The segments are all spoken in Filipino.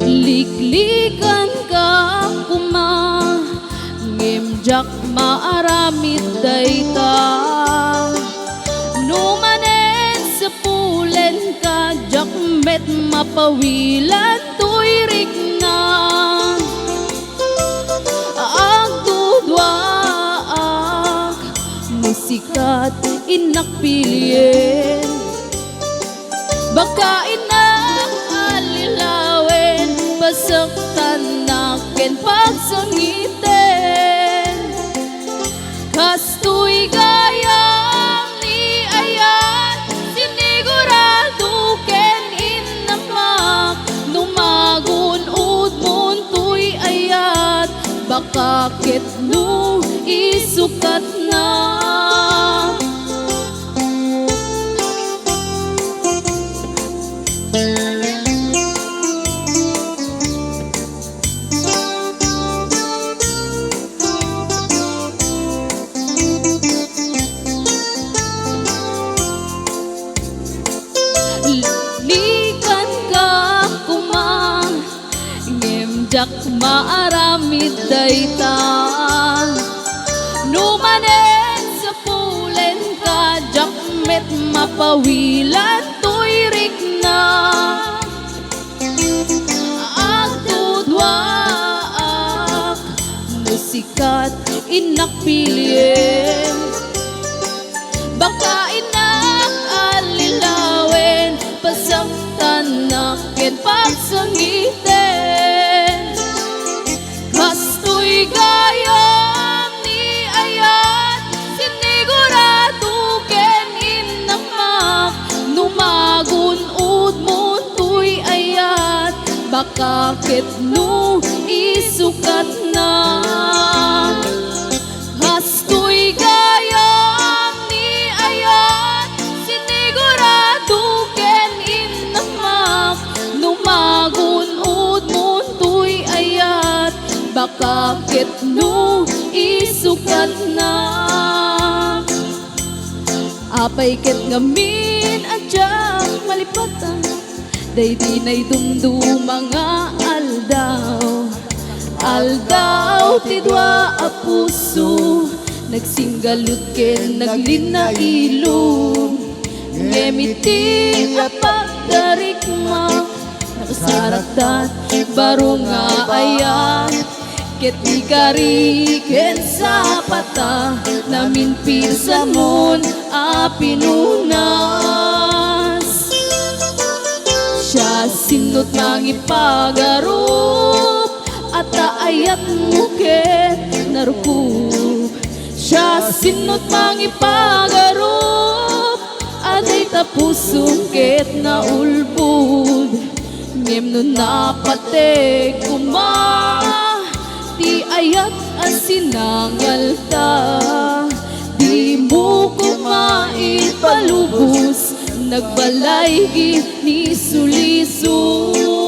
Liklikan ka kuma ngimjak maaramid dayta numanen sa pulen ka jak met mapawilan tuyrik na agdudwaak musikat inakpilien baka inak alilawen pasaktan nakin pagsangiten kastoy gayang ni ayan sinigurado ken inamak numagun udmon tuy ayat baka ketno isukat na likan ka kumang ngimjak maaramid dayta numanen sa pulen ka jak met mapawilan tuyrik na agdudwaak musikat inakpilien baka inak alilawen pasaktan nakin pagsangiten kastoy gayam ni ayat sinigurado ken inamak numagun udmon tuy ayat baka ketno isukat na kastoy gayam ni ayat sinigurado ken inamak numagun udmon tuy ayat baka ketno isukat na apay ket ngamin adyak malipatan daydi nay dumdum mga aldaw tidwa a puso nagsinggalud ken naglina ilog ngemiti a pagdarikma nakasaraktan baro nga ayan ket ikari ken sa pata namin pinsamon a pinunas siya sinot mangipagarup at ayat mo ket narukup siya sinot mangipagarup aday tapusong ket naulbud ngem no napateg kuma ti ayat asinangal ta di mo kumaipalubos nagbalaygi ni sulisong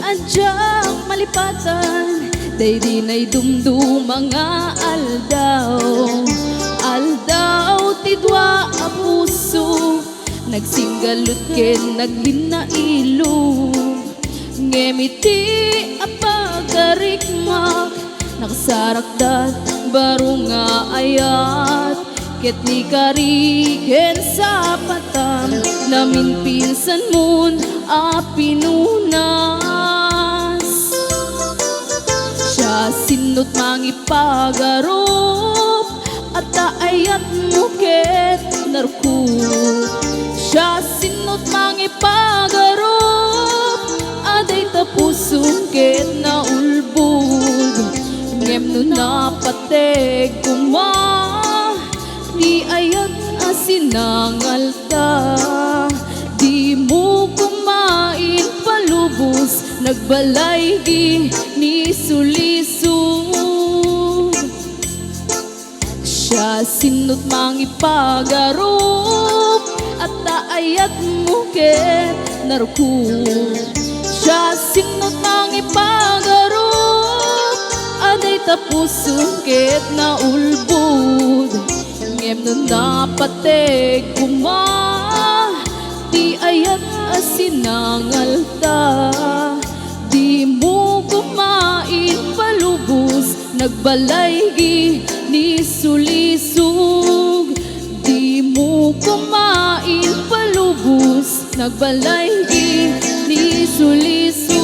adyak malipatan daydi nay dumdum mga aldaw tidwa a puso nagsinggalud ken naglina ilog ngemiti a pagdarikmak nakasarakdan baro nga ayat ket ni kari ken sa patam namin pinsan mon a pinunas siya sinot mangipagarup at ayat mo ket narukup siya sinot mangipagarup aday tapusong ket naulbog ngem no napateg kuma di ayat as asinangal ta. Di mo kumain palubos, nagbalaygi ni sulisog. Siya sinot mangipagarop, at taayat mo ket narukop. Siya sinot mangipagarop, aday tapusong ket naulbod. Ngem no napateg kuma, di ayat asinangal ta. Di mo kumain palubos, nagbalaygi ni sulisog. Di mo kumain palubos, nagbalaygi ni sulisog.